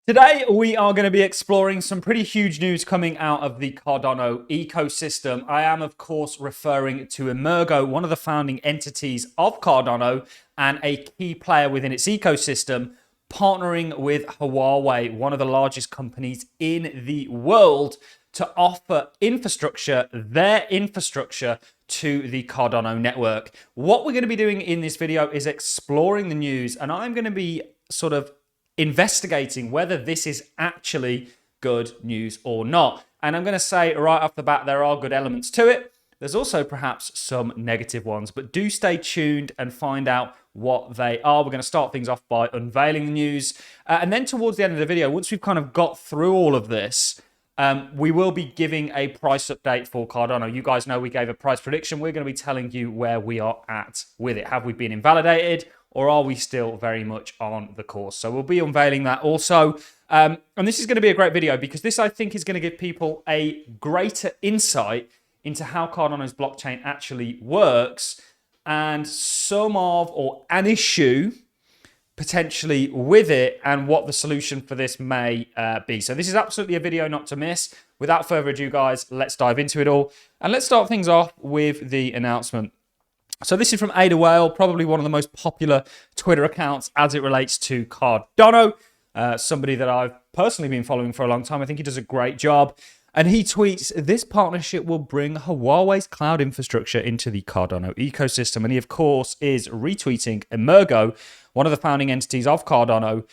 Today, we are going to be exploring some pretty huge news coming out of the Cardano ecosystem. I am, of course, referring to Emurgo, one of the founding entities of Cardano and a key player within its ecosystem, partnering with Huawei, one of the largest companies in the world, to offer their infrastructure to the Cardano network. What we're going to be doing in this video is exploring the news, and I'm going to be sort of investigating whether this is actually good news or not. And I'm going to say right off the bat, there are good elements to it. There's also perhaps some negative ones, but do stay tuned and find out what they are. We're going to start things off by unveiling the news. And then towards the end of the video, once we've kind of got through all of this, we will be giving a price update for Cardano. You guys know we gave a price prediction. We're going to be telling you where we are at with it. Have we been invalidated? Or are we still very much on the course? So we'll be unveiling that also. And this is going to be a great video because this, I think, is going to give people a greater insight into how Cardano's blockchain actually works and an issue potentially with it and what the solution for this may be. So this is absolutely a video not to miss. Without further ado, guys, let's dive into it all. And let's start things off with the announcement. So this is from Ada Whale, probably one of the most popular Twitter accounts as it relates to Cardano. Somebody that I've personally been following for a long time. I think he does a great job. And he tweets, this partnership will bring Huawei's cloud infrastructure into the Cardano ecosystem. And he, of course, is retweeting Emurgo, one of the founding entities of Cardano,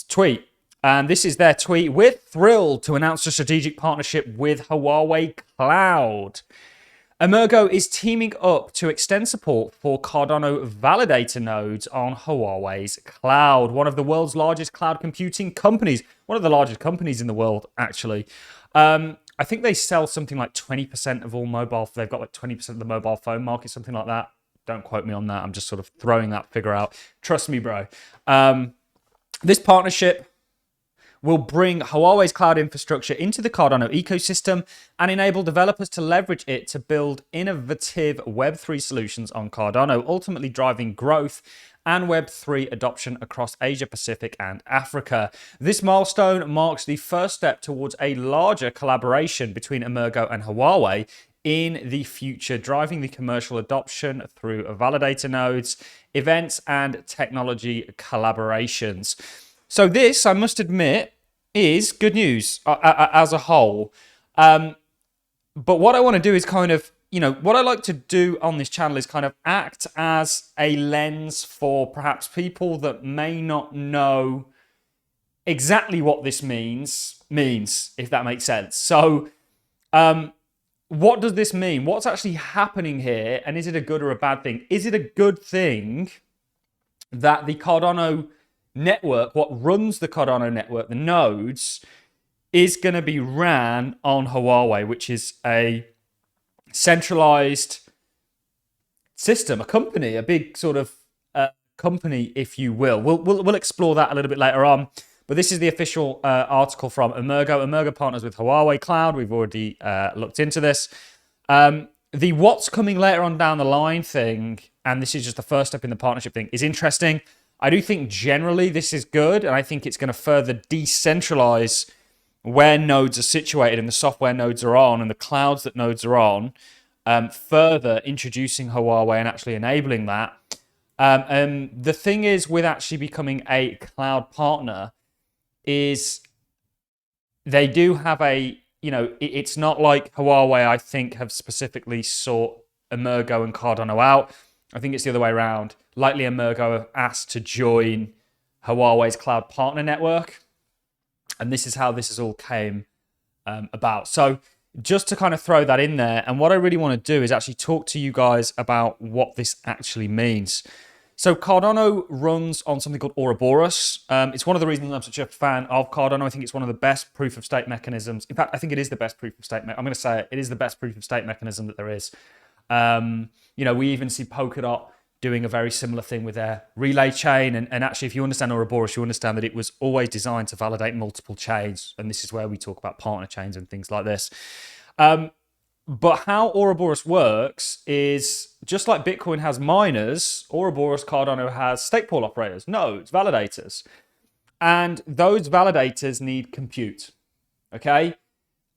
tweet. And this is their tweet. We're thrilled to announce a strategic partnership with Huawei Cloud. Emurgo is teaming up to extend support for Cardano validator nodes on Huawei's cloud, one of the world's largest cloud computing companies, one of the largest companies in the world, actually. I think they sell something like 20% of all mobile. They've got like 20% of the mobile phone market, something like that. Don't quote me on that. I'm just sort of throwing that figure out. Trust me, bro. This partnership will bring Huawei's cloud infrastructure into the Cardano ecosystem and enable developers to leverage it to build innovative Web3 solutions on Cardano, ultimately driving growth and Web3 adoption across Asia Pacific and Africa. This milestone marks the first step towards a larger collaboration between Emurgo and Huawei in the future, driving the commercial adoption through validator nodes, events, and technology collaborations. So this, I must admit, is good news as a whole. But what I want to do is kind of, what I like to do on this channel is kind of act as a lens for perhaps people that may not know exactly what this means, if that makes sense. So what does this mean? What's actually happening here? And is it a good or a bad thing? Is it a good thing that the Cardano network, what runs the Cardano network, the nodes, is going to be ran on Huawei, which is a centralized system, a company, a big sort of company, if you will. We'll explore that a little bit later on. But this is the official article from Emurgo. Emurgo partners with Huawei Cloud. We've already looked into this. The what's coming later on down the line thing, and this is just the first step in the partnership thing, is interesting. I do think generally this is good, and I think it's going to further decentralize where nodes are situated and the software nodes are on and the clouds that nodes are on, further introducing Huawei and actually enabling that. And the thing is with actually becoming a cloud partner is they do have it's not like Huawei, I think, have specifically sought Emurgo and Cardano out. I think it's the other way around. Likely Emurgo have asked to join Huawei's cloud partner network. And this is how this has all came about. So just to kind of throw that in there. And what I really want to do is actually talk to you guys about what this actually means. So Cardano runs on something called Ouroboros. It's one of the reasons I'm such a fan of Cardano. I think it's one of the best proof of stake mechanisms. In fact, I think it is the best proof of stake. I'm going to say it is the best proof of stake mechanism that there is. We even see Polkadot doing a very similar thing with their relay chain. And actually, if you understand Ouroboros, you understand that it was always designed to validate multiple chains. And this is where we talk about partner chains and things like this. But how Ouroboros works is just like Bitcoin has miners, Ouroboros Cardano has stake pool operators, nodes, validators. And those validators need compute, okay?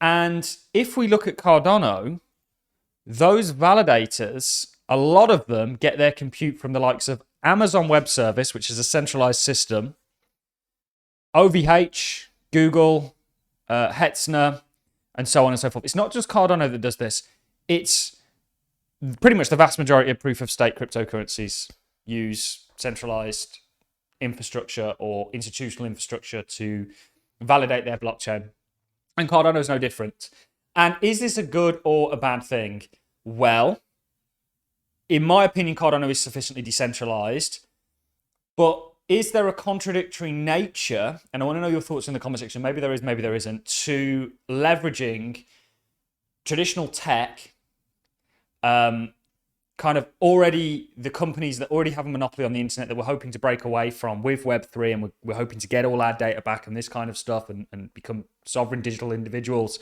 And if we look at Cardano, those validators, a lot of them get their compute from the likes of Amazon Web Service, which is a centralized system, OVH, Google, Hetzner, and so on and so forth. It's not just Cardano that does this. It's pretty much the vast majority of proof of stake cryptocurrencies use centralized infrastructure or institutional infrastructure to validate their blockchain. And Cardano is no different. And is this a good or a bad thing? Well, in my opinion, Cardano is sufficiently decentralized. But is there a contradictory nature, and I want to know your thoughts in the comment section, maybe there is, maybe there isn't, to leveraging traditional tech, kind of already the companies that already have a monopoly on the internet that we're hoping to break away from with Web3, and we're hoping to get all our data back and this kind of stuff and become sovereign digital individuals.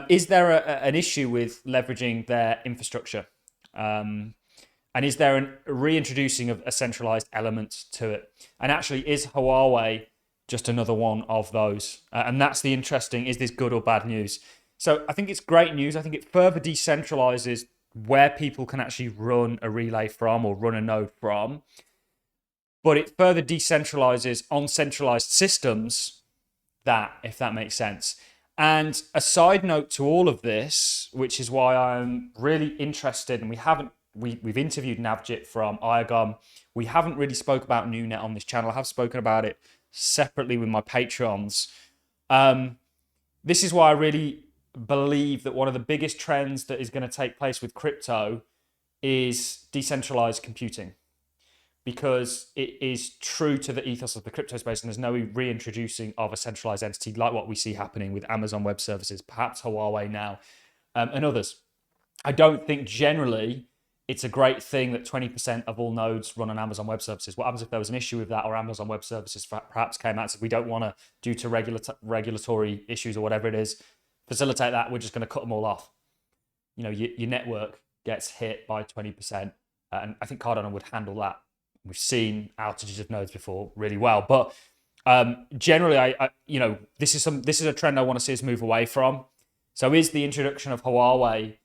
Is there an issue with leveraging their infrastructure? And is there a reintroducing of a centralized element to it? And actually, is Huawei just another one of those? And that's the interesting, is this good or bad news? So I think it's great news. I think it further decentralizes where people can actually run a relay from or run a node from. But it further decentralizes on centralized systems that, if that makes sense. And a side note to all of this, which is why I'm really interested, and we've interviewed Navjit from Iagom. We haven't really spoke about NewNet on this channel. I have spoken about it separately with my Patreons. This is why I really believe that one of the biggest trends that is going to take place with crypto is decentralized computing, because it is true to the ethos of the crypto space, and there's no reintroducing of a centralized entity like what we see happening with Amazon Web Services, perhaps Huawei now, and others. I don't think generally it's a great thing that 20% of all nodes run on Amazon Web Services. What happens if there was an issue with that, or Amazon Web Services perhaps came out and said, we don't want to, due to regulatory issues or whatever it is, facilitate that, we're just going to cut them all off. You know, your network gets hit by 20%. And I think Cardano would handle that. We've seen outages of nodes before really well. But generally, I this is a trend I want to see us move away from. So is the introduction of Huawei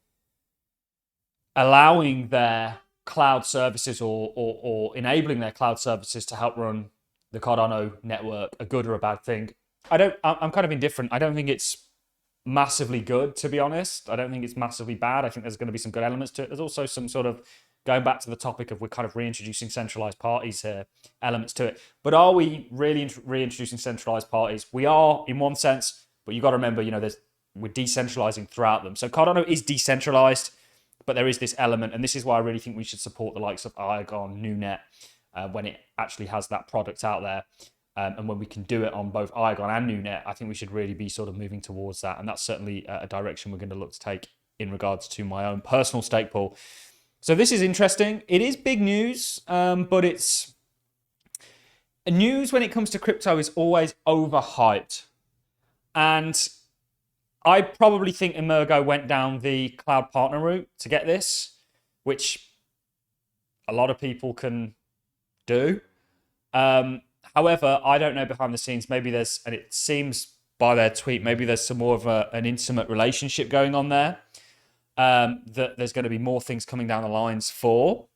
allowing their cloud services or enabling their cloud services to help run the Cardano network a good or a bad thing? I'm kind of indifferent. I don't think it's massively good, to be honest. I don't think it's massively bad. I think there's going to be some good elements to it. There's also some sort of, going back to the topic of, we're kind of reintroducing centralized parties here, elements to it. But are we really reintroducing centralized parties? We are in one sense, but you've got to remember, we're decentralizing throughout them. So Cardano is decentralized, but there is this element, and this is why I really think we should support the likes of Iagom, NewNet, when it actually has that product out there. And when we can do it on both Iagom and NewNet, I think we should really be sort of moving towards that. And that's certainly a direction we're going to look to take in regards to my own personal stake pool. So this is interesting. It is big news, but it's news when it comes to crypto is always overhyped. And I probably think Emergo went down the cloud partner route to get this, which a lot of people can do. However, I don't know behind the scenes. Maybe there's, and it seems by their tweet, maybe there's some more of an intimate relationship going on there. That there's going to be more things coming down the lines for.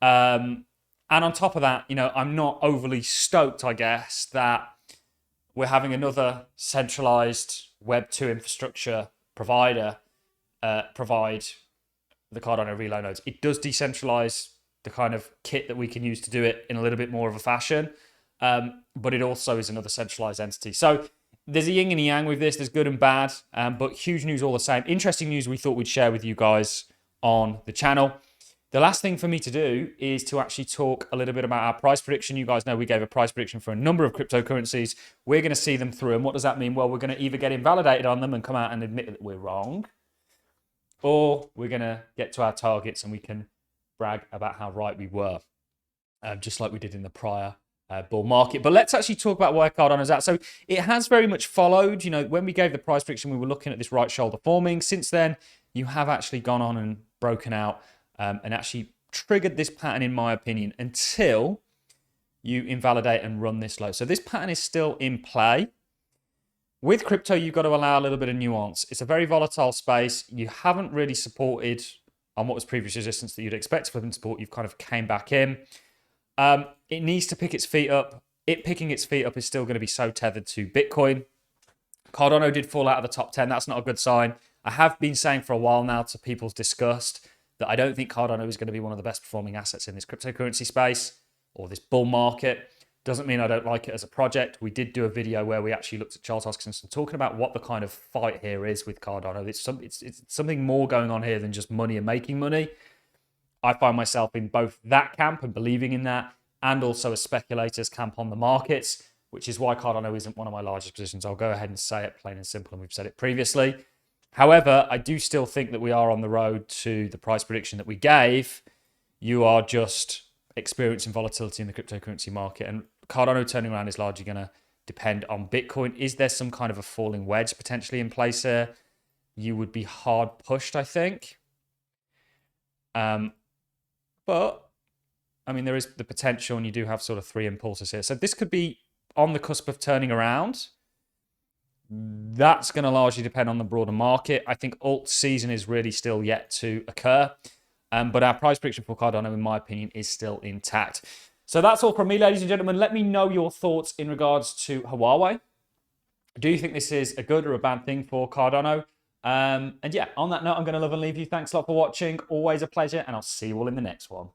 And on top of that, I'm not overly stoked, I guess, that we're having another centralized Web2 infrastructure provider provide the Cardano relay nodes. It does decentralize the kind of kit that we can use to do it in a little bit more of a fashion, but it also is another centralized entity. So there's a yin and a yang with this. There's good and bad, but huge news all the same. Interesting news we thought we'd share with you guys on the channel. The last thing for me to do is to actually talk a little bit about our price prediction. You guys know we gave a price prediction for a number of cryptocurrencies. We're going to see them through. And what does that mean? Well, we're going to either get invalidated on them and come out and admit that we're wrong, or we're going to get to our targets and we can brag about how right we were, just like we did in the prior bull market. But let's actually talk about where Cardano's at. So it has very much followed, when we gave the price prediction, we were looking at this right shoulder forming. Since then, you have actually gone on and broken out and actually triggered this pattern, in my opinion, until you invalidate and run this low. So this pattern is still in play. With crypto, you've got to allow a little bit of nuance. It's a very volatile space. You haven't really supported on what was previous resistance that you'd expect to flip and support. You've kind of came back in. It needs to pick its feet up. It picking its feet up is still going to be so tethered to Bitcoin. Cardano did fall out of the top 10. That's not a good sign. I have been saying for a while now, to people's disgust, that I don't think Cardano is going to be one of the best performing assets in this cryptocurrency space or this bull market. Doesn't mean I don't like it as a project. We did do a video where we actually looked at Charles Hoskinson talking about what the kind of fight here is with Cardano. It's something more going on here than just money and making money. I find myself in both that camp and believing in that, and also a speculator's camp on the markets, which is why Cardano isn't one of my largest positions. I'll go ahead and say it plain and simple, and we've said it previously. However, I do still think that we are on the road to the price prediction that we gave. You are just experiencing volatility in the cryptocurrency market, and Cardano turning around is largely going to depend on Bitcoin. Is there some kind of a falling wedge potentially in place here? You would be hard pushed, I think. But, I mean, there is the potential, and you do have sort of three impulses here. So this could be on the cusp of turning around. That's going to largely depend on the broader market. I think alt season is really still yet to occur. But our price prediction for Cardano, in my opinion, is still intact. So that's all from me, ladies and gentlemen. Let me know your thoughts in regards to Huawei. Do you think this is a good or a bad thing for Cardano? And yeah, on that note, I'm going to love and leave you. Thanks a lot for watching. Always a pleasure, and I'll see you all in the next one.